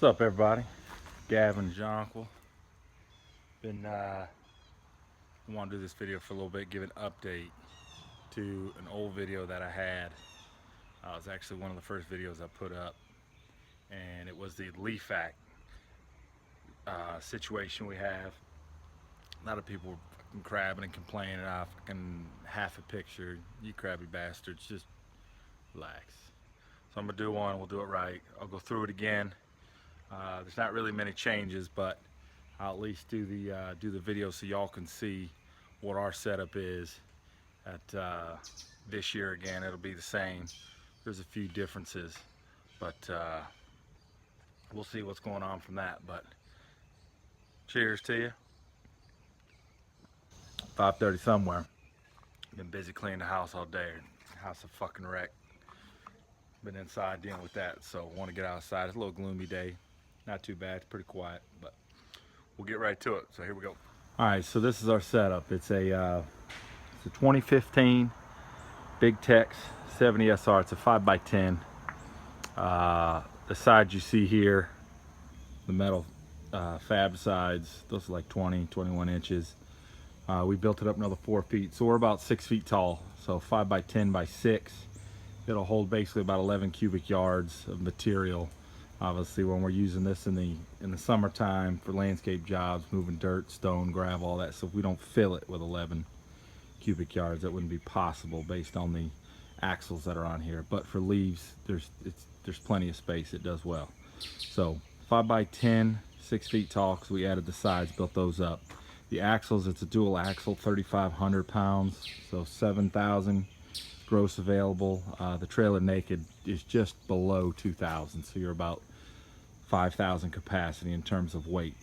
What's up, everybody? Gavin Jonquil. Want to do this video for a little bit, give an update to an old video that I had. It was actually one of the first videos I put up, and it was the leaf act situation we have. A lot of people were fucking crabbing and complaining. Fucking half a picture, you crabby bastards, just relax. So I'm gonna do one. We'll do it right. I'll go through it again. There's not really many changes, but I'll at least do the video so y'all can see what our setup is at this year. Again, it'll be the same. There's a few differences, but we'll see what's going on from that. But cheers to you. 5:30 somewhere. Been busy cleaning the house all day. House a fucking wreck. Been inside dealing with that, so want to get outside. It's a little gloomy day. Not too bad, pretty quiet, but we'll get right to it. So here we go. All right, so this is our setup. It's a 2015 Big Tex 70 SR. It's a 5x10. The sides you see here, the metal fab sides, those are like 20, 21 inches. We built it up another 4 feet, so we're about 6 feet tall. So 5x10 by 6. It'll hold basically about 11 cubic yards of material. Obviously, when we're using this in the summertime for landscape jobs, moving dirt, stone, gravel, all that, so if we don't fill it with 11 cubic yards, that wouldn't be possible based on the axles that are on here. But for leaves, there's plenty of space. It does well. So 5x10, 6 feet tall, because we added the sides, built those up. The axles, it's a dual axle, 3,500 pounds, so 7,000 gross available. The trailer naked is just below 2,000, so you're about 5,000 capacity in terms of weight.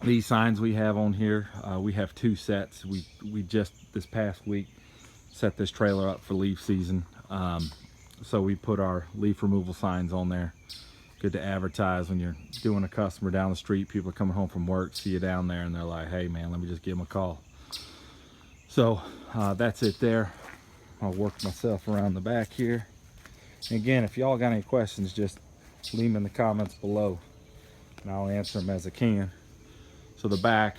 These signs we have on here, we have 2 sets. We just this past week set this trailer up for leaf season, so we put our leaf removal signs on there. Good to advertise when you're doing a customer down the street. People are coming home from work, see you down there, and they're like, hey man, let me just give them a call. So that's it there. I'll work myself around the back here. And again, if y'all got any questions, just leave them in the comments below and I'll answer them as I can. So the back,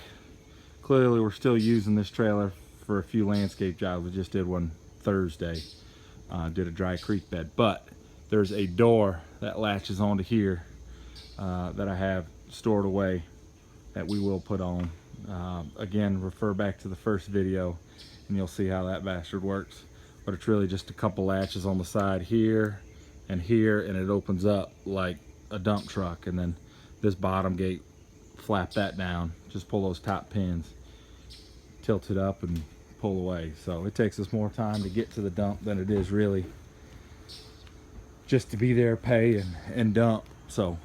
clearly we're still using this trailer for a few landscape jobs. We just did one Thursday, did a dry creek bed, but there's a door that latches onto here that I have stored away that we will put on. Again, refer back to the first video and you'll see how that bastard works. But it's really just a couple latches on the side here, and it opens up like a dump truck. And then this bottom gate, flap that down, just pull those top pins, tilt it up and pull away. So it takes us more time to get to the dump than it is really just to be there, pay and dump. So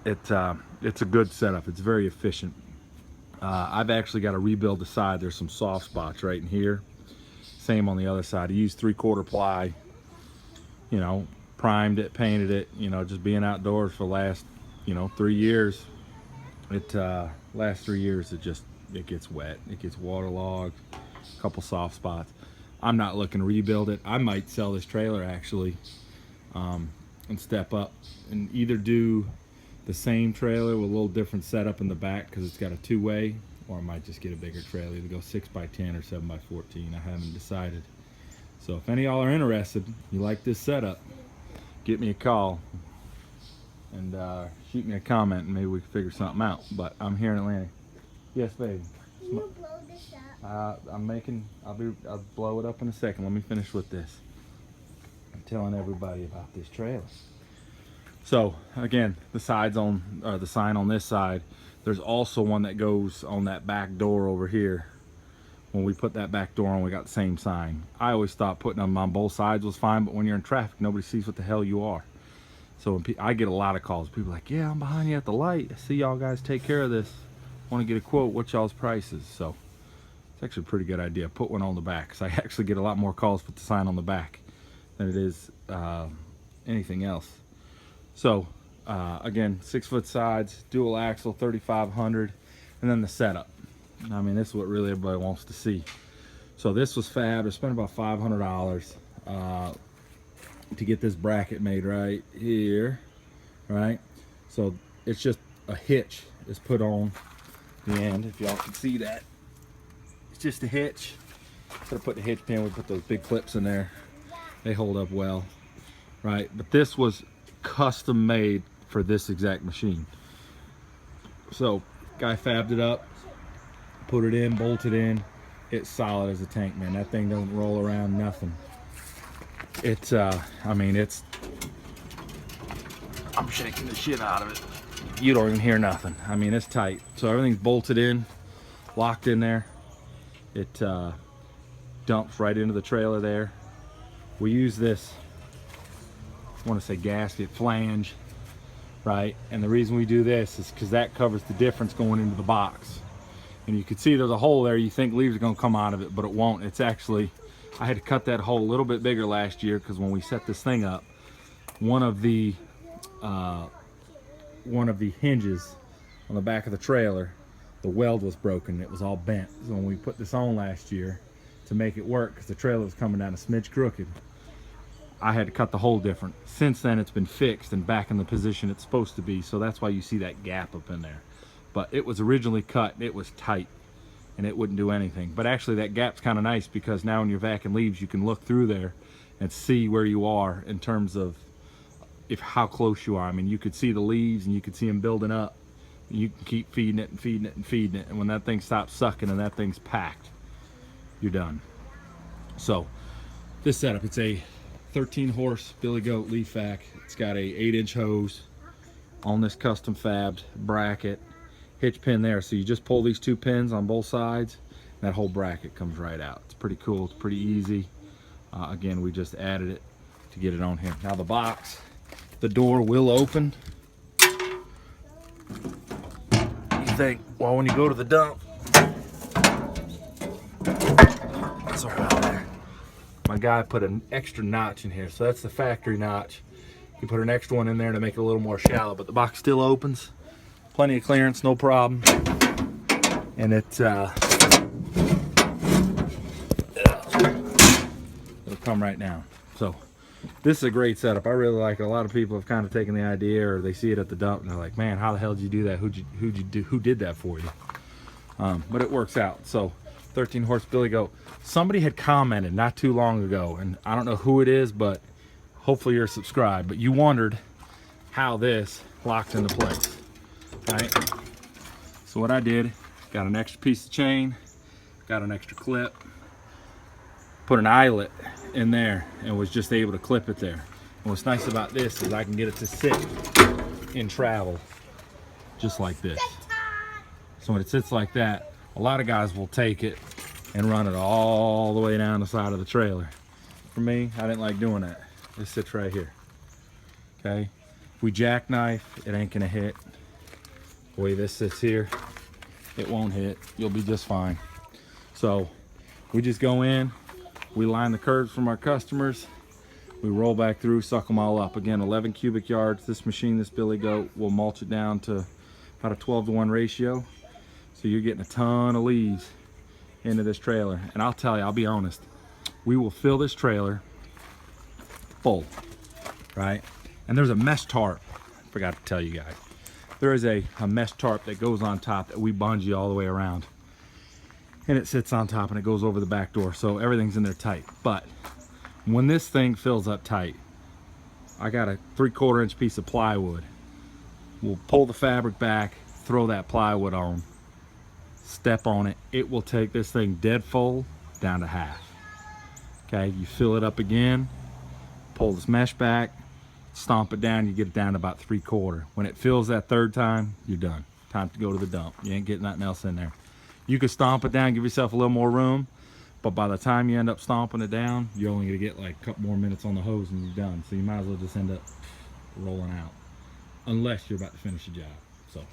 it's a good setup. It's very efficient. I've actually got to rebuild the side. There's some soft spots right in here. Same on the other side. I used 3/4 ply, you know, primed it, painted it, you know, just being outdoors for the last, 3 years. Last 3 years, it gets wet. It gets waterlogged, a couple soft spots. I'm not looking to rebuild it. I might sell this trailer actually, and step up and either do the same trailer with a little different setup in the back because it's got a 2-way, or I might just get a bigger trailer, either go 6x10 or 7x14. I haven't decided. So if any of y'all are interested, you like this setup, get me a call and shoot me a comment and maybe we can figure something out. But I'm here in Atlanta. Yes, baby. Can you blow this up? I'll blow it up in a second. Let me finish with this. I'm telling everybody about this trailer. So again, the sign on this side, there's also one that goes on that back door over here. When we put that back door on, we got the same sign. I always thought putting them on both sides was fine, but when you're in traffic, nobody sees what the hell you are. So when I get a lot of calls. People are like, yeah, I'm behind you at the light. I see y'all guys take care of this. Want to get a quote, what y'all's prices? So it's actually a pretty good idea. Put one on the back, because I actually get a lot more calls with the sign on the back than it is anything else. So again, 6-foot sides, dual axle, 3,500, and then the setup. I mean, this is what really everybody wants to see. So this was fab. I spent about $500. to get this bracket made right here, right? So it's just a hitch is put on the end, if y'all can see that. It's just a hitch. Instead of putting a hitch pin, we put those big clips in there. They hold up well, right? But this was custom made for this exact machine. So guy fabbed it up, put it in, bolted in. It's solid as a tank, man. That thing doesn't roll around, nothing. It's I mean, it's, I'm shaking the shit out of it. You don't even hear nothing. I mean, it's tight. So everything's bolted in, locked in there. It dumps right into the trailer there. We use this, I want to say gasket flange, right? And the reason we do this is because that covers the difference going into the box. And you can see there's a hole there. You think leaves are going to come out of it, but it won't. It's actually, I had to cut that hole a little bit bigger last year because when we set this thing up, one of the hinges on the back of the trailer, the weld was broken. It was all bent. So when we put this on last year to make it work, because the trailer was coming down a smidge crooked, I had to cut the hole different. Since then it's been fixed and back in the position it's supposed to be, so that's why you see that gap up in there. But it was originally cut, it was tight, and it wouldn't do anything. But actually that gap's kind of nice because now when you're vacuuming leaves, you can look through there and see where you are in terms of how close you are. I mean, you could see the leaves and you could see them building up. You can keep feeding it and feeding it and feeding it, and when that thing stops sucking and that thing's packed, you're done. So this setup, it's a 13 horse Billy Goat leaf vac. It's got a 8-inch hose on this custom fabbed bracket, hitch pin there. So you just pull these two pins on both sides, and that whole bracket comes right out. It's pretty cool, it's pretty easy. Again, we just added it to get it on here. Now the box, the door will open. You think, well, when you go to the dump, sorry about that. My guy put an extra notch in here, so that's the factory notch. You put an extra one in there to make it a little more shallow, but the box still opens. Plenty of clearance, no problem. And it'll come right down. So this is a great setup. I really like it. A lot of people have kind of taken the idea, or they see it at the dump and they're like, man, how the hell did you do that? Who did that for you? But it works out. So 13 horse Billy Goat. Somebody had commented not too long ago, and I don't know who it is, but hopefully you're subscribed, but you wondered how this locked into place, right? So what I did, got an extra piece of chain, got an extra clip, put an eyelet in there, and was just able to clip it there. And what's nice about this is I can get it to sit in travel just like this. So when it sits like that, a lot of guys will take it and run it all the way down the side of the trailer. For me, I didn't like doing that. It sits right here, okay? If we jackknife, it ain't gonna hit. The way this sits here, it won't hit. You'll be just fine. So we just go in, we line the curves from our customers, we roll back through, suck them all up. Again, 11 cubic yards. This machine, this Billy Goat, will mulch it down to about a 12-to-1 ratio. So you're getting a ton of leaves into this trailer. And I'll tell you, I'll be honest, we will fill this trailer full, right? And there's a mesh tarp, I forgot to tell you guys. There is a mesh tarp that goes on top that we bungee all the way around. And it sits on top and it goes over the back door. So everything's in there tight. But when this thing fills up tight, I got a 3/4 inch piece of plywood. We'll pull the fabric back, throw that plywood on, step on it. It will take this thing dead full down to half. Okay, you fill it up again, pull this mesh back, stomp it down, you get it down to about 3/4. When it fills that third time, you're done. Time to go to the dump. You ain't getting nothing else in there. You could stomp it down, give yourself a little more room, but by the time you end up stomping it down, you're only gonna get like a couple more minutes on the hose and you're done. So you might as well just end up rolling out, unless you're about to finish the job. So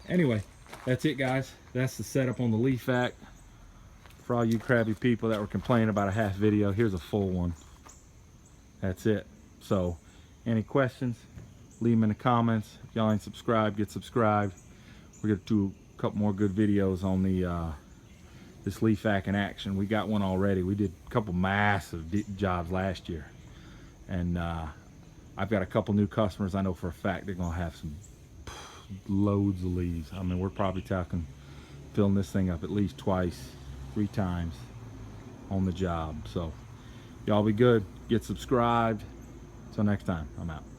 anyway, that's it, guys. That's the setup on the leaf vac. For all you crabby people that were complaining about a half video, here's a full one. That's it. So any questions, leave them in the comments. If y'all ain't subscribed, get subscribed. We're gonna do a couple more good videos on the this leaf vac in action. We got one already. We did a couple massive jobs last year, And I've got a couple new customers. I know for a fact they're gonna have some loads of leaves. I mean, we're probably talking filling this thing up at least twice, 3 times on the job. So y'all be good. Get subscribed. Till next time, I'm out.